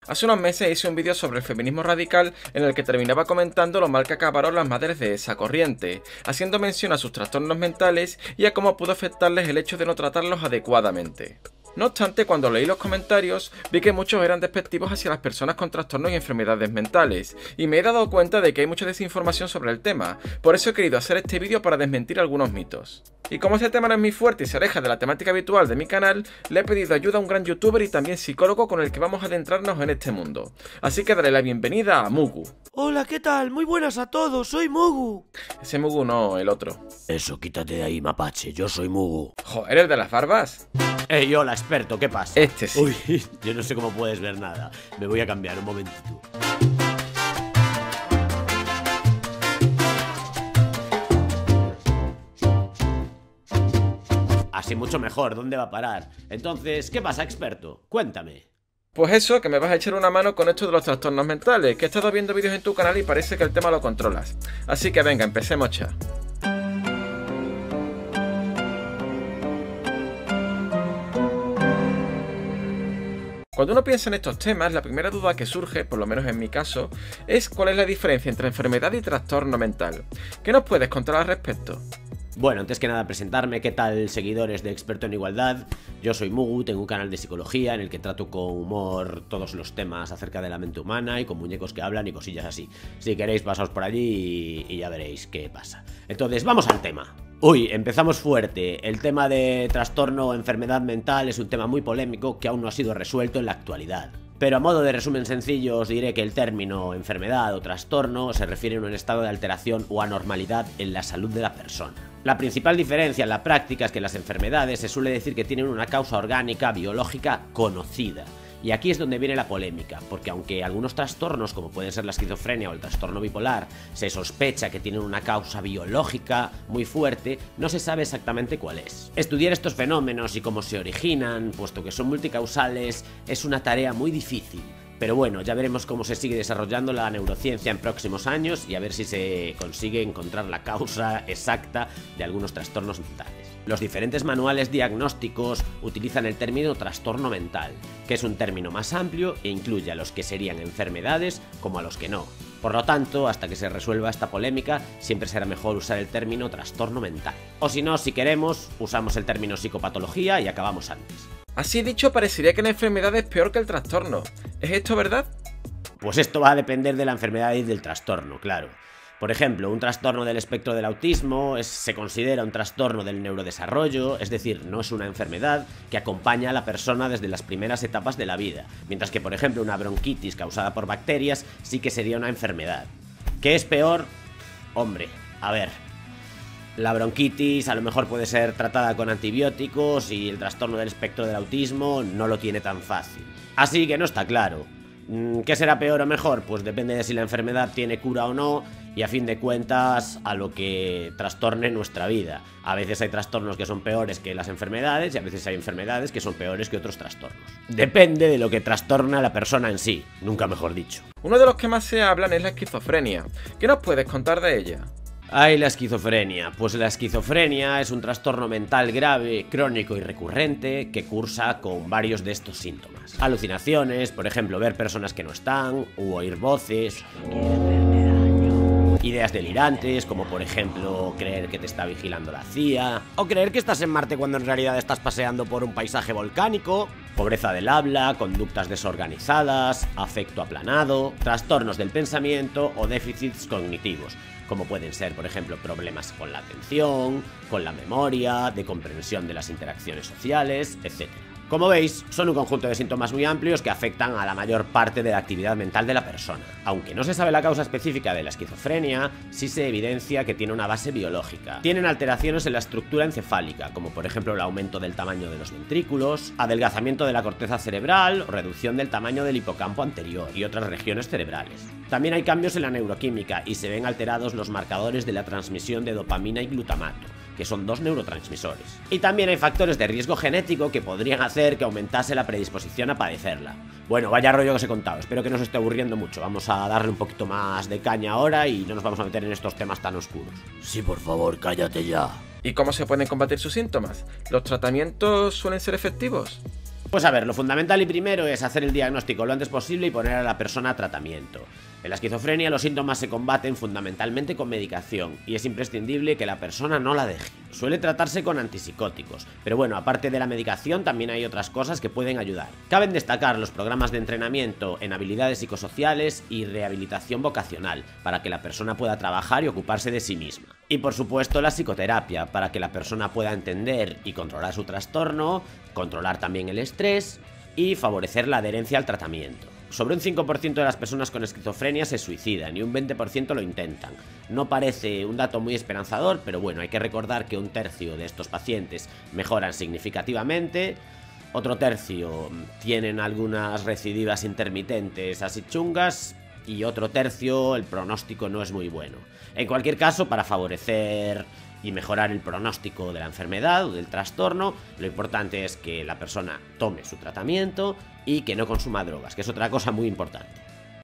Hace unos meses hice un vídeo sobre el feminismo radical en el que terminaba comentando lo mal que acabaron las madres de esa corriente, haciendo mención a sus trastornos mentales y a cómo pudo afectarles el hecho de no tratarlos adecuadamente. No obstante, cuando leí los comentarios, vi que muchos eran despectivos hacia las personas con trastornos y enfermedades mentales, y me he dado cuenta de que hay mucha desinformación sobre el tema, por eso he querido hacer este vídeo para desmentir algunos mitos. Y como este tema no es muy fuerte y se aleja de la temática habitual de mi canal, le he pedido ayuda a un gran youtuber y también psicólogo con el que vamos a adentrarnos en este mundo. Así que daré la bienvenida a Mugu. Hola, ¿qué tal? Muy buenas a todos, soy Mugu. Ese Mugu no, el otro. Eso, quítate de ahí, mapache, yo soy Mugu. Joder, ¿el de las barbas? Ey, hola, experto, ¿qué pasa? Este sí. Uy, yo no sé cómo puedes ver nada. Me voy a cambiar un momentito. Así mucho mejor, ¿dónde va a parar? Entonces, ¿qué pasa, experto? Cuéntame. Pues eso, que me vas a echar una mano con esto de los trastornos mentales, que he estado viendo vídeos en tu canal y parece que el tema lo controlas. Así que venga, empecemos ya. Cuando uno piensa en estos temas, la primera duda que surge, por lo menos en mi caso, es cuál es la diferencia entre enfermedad y trastorno mental. ¿Qué nos puedes contar al respecto? Bueno, antes que nada presentarme, ¿qué tal seguidores de Experto en Igualdad? Yo soy Mugu, tengo un canal de psicología en el que trato con humor todos los temas acerca de la mente humana y con muñecos que hablan y cosillas así. Si queréis pasaos por allí y ya veréis qué pasa. Entonces, vamos al tema. Uy, empezamos fuerte. El tema de trastorno o enfermedad mental es un tema muy polémico que aún no ha sido resuelto en la actualidad. Pero a modo de resumen sencillo os diré que el término enfermedad o trastorno se refiere a un estado de alteración o anormalidad en la salud de la persona. La principal diferencia en la práctica es que las enfermedades se suele decir que tienen una causa orgánica biológica conocida. Y aquí es donde viene la polémica, porque aunque algunos trastornos, como pueden ser la esquizofrenia o el trastorno bipolar, se sospecha que tienen una causa biológica muy fuerte, no se sabe exactamente cuál es. Estudiar estos fenómenos y cómo se originan, puesto que son multicausales, es una tarea muy difícil. Pero bueno, ya veremos cómo se sigue desarrollando la neurociencia en próximos años y a ver si se consigue encontrar la causa exacta de algunos trastornos mentales. Los diferentes manuales diagnósticos utilizan el término trastorno mental, que es un término más amplio e incluye a los que serían enfermedades como a los que no. Por lo tanto, hasta que se resuelva esta polémica, siempre será mejor usar el término trastorno mental. O si no, si queremos, usamos el término psicopatología y acabamos antes. Así dicho, parecería que la enfermedad es peor que el trastorno. ¿Es esto verdad? Pues esto va a depender de la enfermedad y del trastorno, claro. Por ejemplo, un trastorno del espectro del autismo se considera un trastorno del neurodesarrollo, es decir, no es una enfermedad que acompaña a la persona desde las primeras etapas de la vida, mientras que, por ejemplo, una bronquitis causada por bacterias sí que sería una enfermedad. ¿Qué es peor? Hombre, a ver, la bronquitis a lo mejor puede ser tratada con antibióticos y el trastorno del espectro del autismo no lo tiene tan fácil. Así que no está claro. ¿Qué será peor o mejor? Pues depende de si la enfermedad tiene cura o no y a fin de cuentas a lo que trastorne nuestra vida. A veces hay trastornos que son peores que las enfermedades y a veces hay enfermedades que son peores que otros trastornos. Depende de lo que trastorna a la persona en sí, nunca mejor dicho. Uno de los que más se hablan es la esquizofrenia. ¿Qué nos puedes contar de ella? Ay, la esquizofrenia. Pues la esquizofrenia es un trastorno mental grave, crónico y recurrente que cursa con varios de estos síntomas. Alucinaciones, por ejemplo, ver personas que no están, u oír voces. Ideas delirantes, como por ejemplo creer que te está vigilando la CIA, o creer que estás en Marte cuando en realidad estás paseando por un paisaje volcánico. Pobreza del habla, conductas desorganizadas, afecto aplanado, trastornos del pensamiento o déficits cognitivos, como pueden ser, por ejemplo, problemas con la atención, con la memoria, de comprensión de las interacciones sociales, etc. Como veis, son un conjunto de síntomas muy amplios que afectan a la mayor parte de la actividad mental de la persona. Aunque no se sabe la causa específica de la esquizofrenia, sí se evidencia que tiene una base biológica. Tienen alteraciones en la estructura encefálica, como por ejemplo el aumento del tamaño de los ventrículos, adelgazamiento de la corteza cerebral o reducción del tamaño del hipocampo anterior y otras regiones cerebrales. También hay cambios en la neuroquímica y se ven alterados los marcadores de la transmisión de dopamina y glutamato, que son dos neurotransmisores. Y también hay factores de riesgo genético que podrían hacer que aumentase la predisposición a padecerla. Bueno, vaya rollo que os he contado, espero que no os esté aburriendo mucho. Vamos a darle un poquito más de caña ahora y no nos vamos a meter en estos temas tan oscuros. Sí, por favor, cállate ya. ¿Y cómo se pueden combatir sus síntomas? ¿Los tratamientos suelen ser efectivos? Pues a ver, lo fundamental y primero es hacer el diagnóstico lo antes posible y poner a la persona a tratamiento. En la esquizofrenia los síntomas se combaten fundamentalmente con medicación y es imprescindible que la persona no la deje. Suele tratarse con antipsicóticos, pero bueno, aparte de la medicación también hay otras cosas que pueden ayudar. Caben destacar los programas de entrenamiento en habilidades psicosociales y rehabilitación vocacional, para que la persona pueda trabajar y ocuparse de sí misma. Y por supuesto la psicoterapia, para que la persona pueda entender y controlar su trastorno, controlar también el estrés y favorecer la adherencia al tratamiento. Sobre un 5% de las personas con esquizofrenia se suicidan y un 20% lo intentan. No parece un dato muy esperanzador, pero bueno, hay que recordar que un tercio de estos pacientes mejoran significativamente, otro tercio tienen algunas recidivas intermitentes así chungas y otro tercio el pronóstico no es muy bueno. En cualquier caso, para favorecer y mejorar el pronóstico de la enfermedad o del trastorno, lo importante es que la persona tome su tratamiento y que no consuma drogas, que es otra cosa muy importante.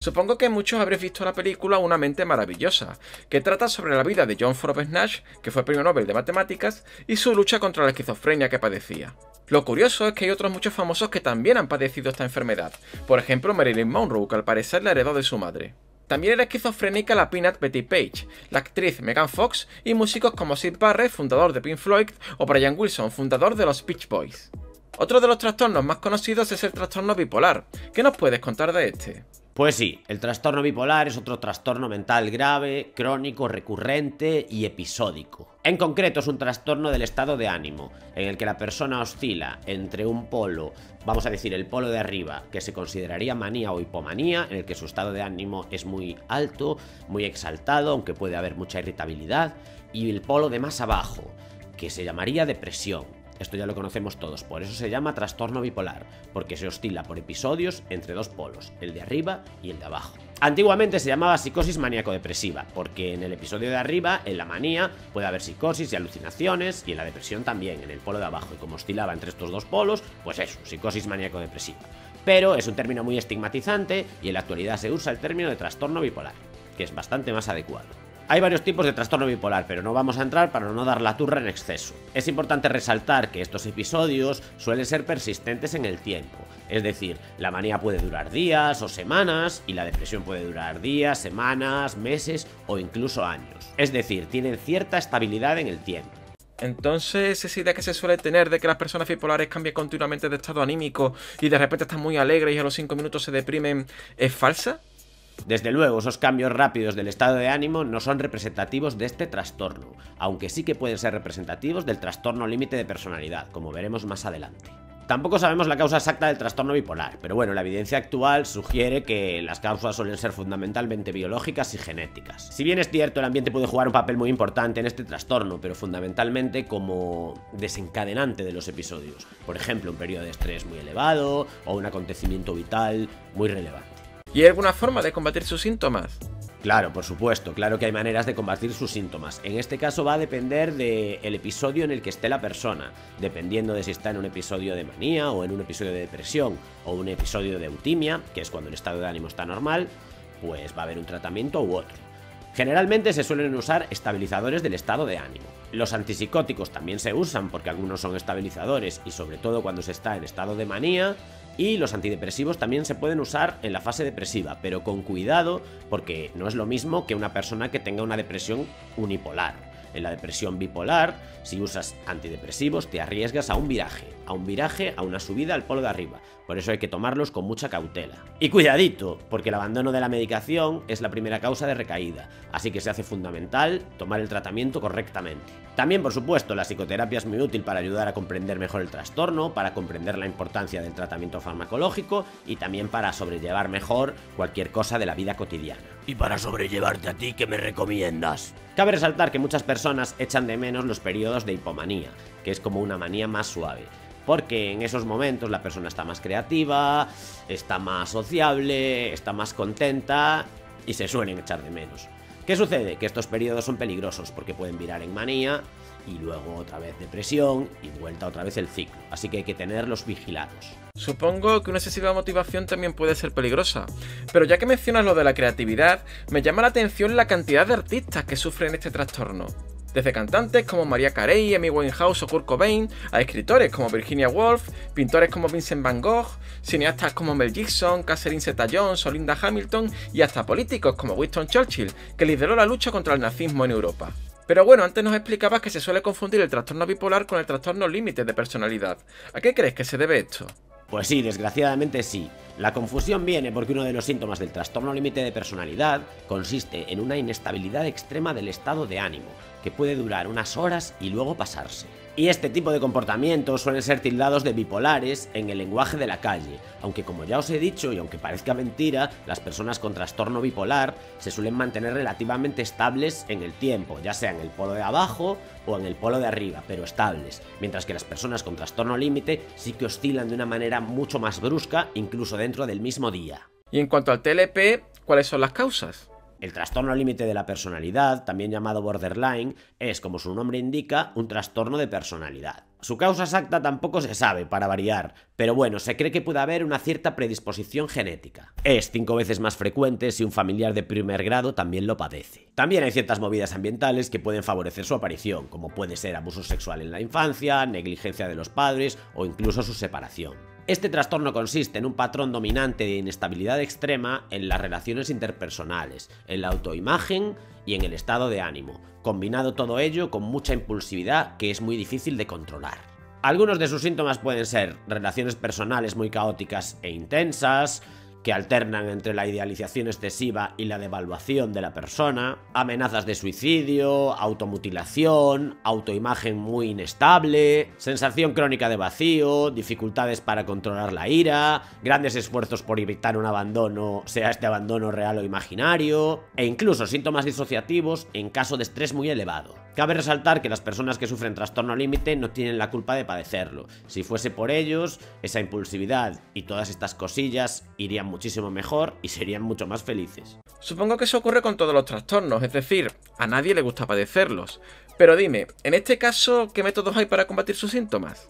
Supongo que muchos habréis visto la película Una mente maravillosa, que trata sobre la vida de John Forbes Nash, que fue premio Nobel de Matemáticas, y su lucha contra la esquizofrenia que padecía. Lo curioso es que hay otros muchos famosos que también han padecido esta enfermedad, por ejemplo Marilyn Monroe, que al parecer la heredó de su madre. También era esquizofrénica la Peanut Betty Page, la actriz Megan Fox y músicos como Syd Barrett, fundador de Pink Floyd, o Brian Wilson, fundador de los Beach Boys. Otro de los trastornos más conocidos es el trastorno bipolar. ¿Qué nos puedes contar de este? Pues sí, el trastorno bipolar es otro trastorno mental grave, crónico, recurrente y episódico. En concreto es un trastorno del estado de ánimo, en el que la persona oscila entre un polo, vamos a decir el polo de arriba, que se consideraría manía o hipomanía, en el que su estado de ánimo es muy alto, muy exaltado, aunque puede haber mucha irritabilidad, y el polo de más abajo, que se llamaría depresión. Esto ya lo conocemos todos, por eso se llama trastorno bipolar, porque se oscila por episodios entre dos polos, el de arriba y el de abajo. Antiguamente se llamaba psicosis maníaco-depresiva, porque en el episodio de arriba, en la manía, puede haber psicosis y alucinaciones, y en la depresión también, en el polo de abajo, y como oscilaba entre estos dos polos, pues eso, psicosis maníaco-depresiva. Pero es un término muy estigmatizante, y en la actualidad se usa el término de trastorno bipolar, que es bastante más adecuado. Hay varios tipos de trastorno bipolar, pero no vamos a entrar para no dar la turra en exceso. Es importante resaltar que estos episodios suelen ser persistentes en el tiempo, es decir, la manía puede durar días o semanas y la depresión puede durar días, semanas, meses o incluso años. Es decir, tienen cierta estabilidad en el tiempo. Entonces, esa idea que se suele tener de que las personas bipolares cambian continuamente de estado anímico y de repente están muy alegres y a los 5 minutos se deprimen, ¿es falsa? Desde luego, esos cambios rápidos del estado de ánimo no son representativos de este trastorno, aunque sí que pueden ser representativos del trastorno límite de personalidad, como veremos más adelante. Tampoco sabemos la causa exacta del trastorno bipolar, pero bueno, la evidencia actual sugiere que las causas suelen ser fundamentalmente biológicas y genéticas. Si bien es cierto, el ambiente puede jugar un papel muy importante en este trastorno, pero fundamentalmente como desencadenante de los episodios. Por ejemplo, un periodo de estrés muy elevado o un acontecimiento vital muy relevante. ¿Y hay alguna forma de combatir sus síntomas? Claro, por supuesto, claro que hay maneras de combatir sus síntomas. En este caso va a depender del episodio en el que esté la persona, dependiendo de si está en un episodio de manía o en un episodio de depresión o un episodio de eutimia, que es cuando el estado de ánimo está normal, pues va a haber un tratamiento u otro. Generalmente se suelen usar estabilizadores del estado de ánimo. Los antipsicóticos también se usan porque algunos son estabilizadores y sobre todo cuando se está en estado de manía. Y los antidepresivos también se pueden usar en la fase depresiva, pero con cuidado porque no es lo mismo que una persona que tenga una depresión unipolar. En la depresión bipolar, si usas antidepresivos te arriesgas a un viraje, a una subida al polo de arriba. Por eso hay que tomarlos con mucha cautela. Y cuidadito, porque el abandono de la medicación es la primera causa de recaída, así que se hace fundamental tomar el tratamiento correctamente. También, por supuesto, la psicoterapia es muy útil para ayudar a comprender mejor el trastorno, para comprender la importancia del tratamiento farmacológico y también para sobrellevar mejor cualquier cosa de la vida cotidiana. Y para sobrellevarte a ti, ¿qué me recomiendas? Cabe resaltar que muchas personas echan de menos los periodos de hipomanía, que es como una manía más suave. Porque en esos momentos la persona está más creativa, está más sociable, está más contenta y se suelen echar de menos. ¿Qué sucede? Que estos periodos son peligrosos porque pueden virar en manía y luego otra vez depresión y vuelta otra vez el ciclo. Así que hay que tenerlos vigilados. Supongo que una excesiva motivación también puede ser peligrosa, pero ya que mencionas lo de la creatividad, me llama la atención la cantidad de artistas que sufren este trastorno. Desde cantantes como Mariah Carey, Amy Winehouse o Kurt Cobain, a escritores como Virginia Woolf, pintores como Vincent Van Gogh, cineastas como Mel Gibson, Catherine Zeta-Jones o Linda Hamilton y hasta políticos como Winston Churchill, que lideró la lucha contra el nazismo en Europa. Pero bueno, antes nos explicabas que se suele confundir el trastorno bipolar con el trastorno límite de personalidad. ¿A qué crees que se debe esto? Pues sí, desgraciadamente sí. La confusión viene porque uno de los síntomas del trastorno límite de personalidad consiste en una inestabilidad extrema del estado de ánimo, que puede durar unas horas y luego pasarse. Y este tipo de comportamientos suelen ser tildados de bipolares en el lenguaje de la calle, aunque como ya os he dicho y aunque parezca mentira, las personas con trastorno bipolar se suelen mantener relativamente estables en el tiempo, ya sea en el polo de abajo o en el polo de arriba, pero estables, mientras que las personas con trastorno límite sí que oscilan de una manera mucho más brusca, incluso dentro del mismo día. Y en cuanto al TLP, ¿cuáles son las causas? El trastorno límite de la personalidad, también llamado borderline, es, como su nombre indica, un trastorno de personalidad. Su causa exacta tampoco se sabe, para variar, pero bueno, se cree que puede haber una cierta predisposición genética. Es 5 veces más frecuente si un familiar de primer grado también lo padece. También hay ciertas movidas ambientales que pueden favorecer su aparición, como puede ser abuso sexual en la infancia, negligencia de los padres o incluso su separación. Este trastorno consiste en un patrón dominante de inestabilidad extrema en las relaciones interpersonales, en la autoimagen y en el estado de ánimo, combinado todo ello con mucha impulsividad que es muy difícil de controlar. Algunos de sus síntomas pueden ser relaciones personales muy caóticas e intensas, que alternan entre la idealización excesiva y la devaluación de la persona, amenazas de suicidio, automutilación, autoimagen muy inestable, sensación crónica de vacío, dificultades para controlar la ira, grandes esfuerzos por evitar un abandono, sea este abandono real o imaginario, e incluso síntomas disociativos en caso de estrés muy elevado. Cabe resaltar que las personas que sufren trastorno límite no tienen la culpa de padecerlo. Si fuese por ellos, esa impulsividad y todas estas cosillas irían muchísimo mejor y serían mucho más felices. Supongo que eso ocurre con todos los trastornos, es decir, a nadie le gusta padecerlos. Pero dime, en este caso, ¿qué métodos hay para combatir sus síntomas?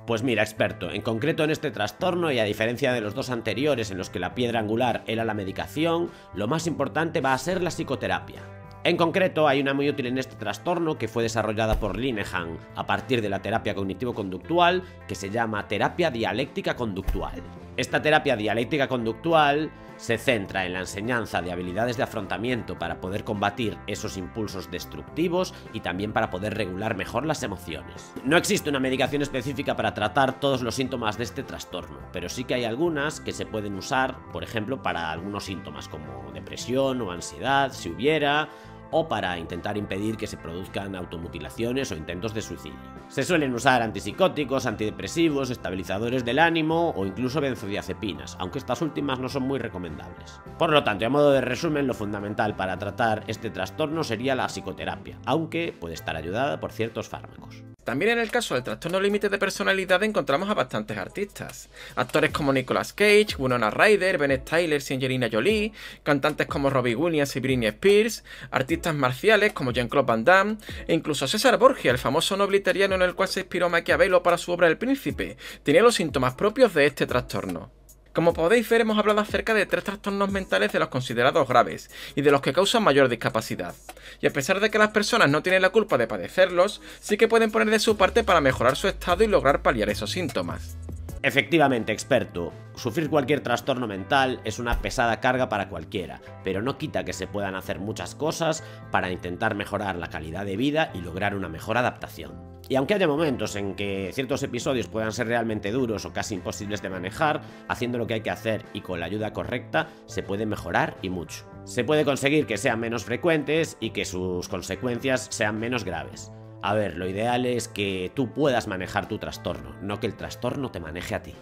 Pues mira, experto, en concreto en este trastorno y a diferencia de los dos anteriores en los que la piedra angular era la medicación, lo más importante va a ser la psicoterapia. En concreto, hay una muy útil en este trastorno que fue desarrollada por Linehan a partir de la terapia cognitivo-conductual que se llama terapia dialéctica conductual. Esta terapia dialéctica conductual se centra en la enseñanza de habilidades de afrontamiento para poder combatir esos impulsos destructivos y también para poder regular mejor las emociones. No existe una medicación específica para tratar todos los síntomas de este trastorno, pero sí que hay algunas que se pueden usar, por ejemplo, para algunos síntomas como depresión o ansiedad, si hubiera, o para intentar impedir que se produzcan automutilaciones o intentos de suicidio. Se suelen usar antipsicóticos, antidepresivos, estabilizadores del ánimo o incluso benzodiazepinas, aunque estas últimas no son muy recomendables. Por lo tanto, a modo de resumen, lo fundamental para tratar este trastorno sería la psicoterapia, aunque puede estar ayudada por ciertos fármacos. También en el caso del trastorno límite de personalidad encontramos a bastantes artistas. Actores como Nicolas Cage, Winona Ryder, Ben Stiller y Angelina Jolie, cantantes como Robbie Williams y Britney Spears, artistas marciales como Jean-Claude Van Damme, e incluso César Borgia, el famoso noble italiano en el cual se inspiró Maquiavelo para su obra El Príncipe, tenía los síntomas propios de este trastorno. Como podéis ver, hemos hablado acerca de 3 trastornos mentales de los considerados graves y de los que causan mayor discapacidad. Y a pesar de que las personas no tienen la culpa de padecerlos, sí que pueden poner de su parte para mejorar su estado y lograr paliar esos síntomas. Efectivamente, experto, sufrir cualquier trastorno mental es una pesada carga para cualquiera, pero no quita que se puedan hacer muchas cosas para intentar mejorar la calidad de vida y lograr una mejor adaptación. Y aunque haya momentos en que ciertos episodios puedan ser realmente duros o casi imposibles de manejar, haciendo lo que hay que hacer y con la ayuda correcta, se puede mejorar y mucho. Se puede conseguir que sean menos frecuentes y que sus consecuencias sean menos graves. A ver, lo ideal es que tú puedas manejar tu trastorno, no que el trastorno te maneje a ti.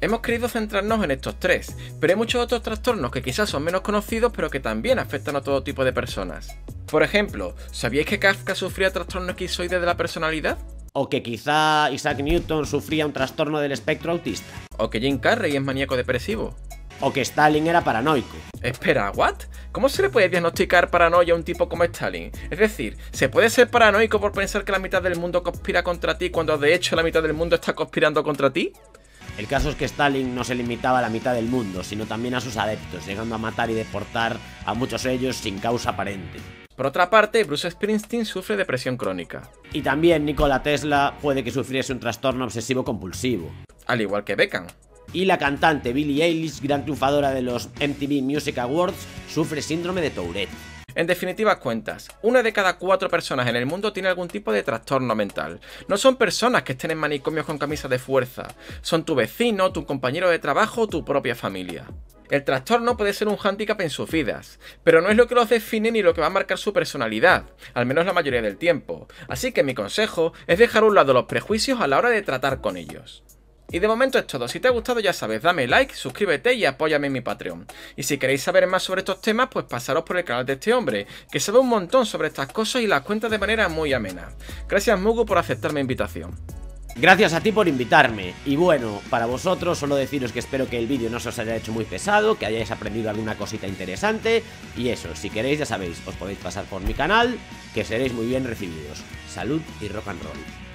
Hemos querido centrarnos en estos 3, pero hay muchos otros trastornos que quizás son menos conocidos pero que también afectan a todo tipo de personas. Por ejemplo, ¿sabíais que Kafka sufría trastorno esquizoide de la personalidad? O que quizá Isaac Newton sufría un trastorno del espectro autista. ¿O que Jim Carrey es maníaco depresivo? O que Stalin era paranoico. Espera, ¿what? ¿Cómo se le puede diagnosticar paranoia a un tipo como Stalin? Es decir, ¿se puede ser paranoico por pensar que la mitad del mundo conspira contra ti cuando de hecho la mitad del mundo está conspirando contra ti? El caso es que Stalin no se limitaba a la mitad del mundo, sino también a sus adeptos, llegando a matar y deportar a muchos de ellos sin causa aparente. Por otra parte, Bruce Springsteen sufre depresión crónica. Y también Nikola Tesla puede que sufriese un trastorno obsesivo compulsivo. Al igual que Beckham. Y la cantante Billie Eilish, gran triunfadora de los MTV Music Awards, sufre síndrome de Tourette. En definitivas cuentas, 1 de cada 4 personas en el mundo tiene algún tipo de trastorno mental. No son personas que estén en manicomios con camisas de fuerza, son tu vecino, tu compañero de trabajo o tu propia familia. El trastorno puede ser un hándicap en sus vidas, pero no es lo que los define ni lo que va a marcar su personalidad, al menos la mayoría del tiempo. Así que mi consejo es dejar a un lado los prejuicios a la hora de tratar con ellos. Y de momento es todo. Si te ha gustado, ya sabes, dame like, suscríbete y apóyame en mi Patreon. Y si queréis saber más sobre estos temas, pues pasaros por el canal de este hombre, que sabe un montón sobre estas cosas y las cuenta de manera muy amena. Gracias, Mugu, por aceptar mi invitación. Gracias a ti por invitarme. Y bueno, para vosotros solo deciros que espero que el vídeo no se os haya hecho muy pesado, que hayáis aprendido alguna cosita interesante. Y eso, si queréis, ya sabéis, os podéis pasar por mi canal, que seréis muy bien recibidos. Salud y rock and roll.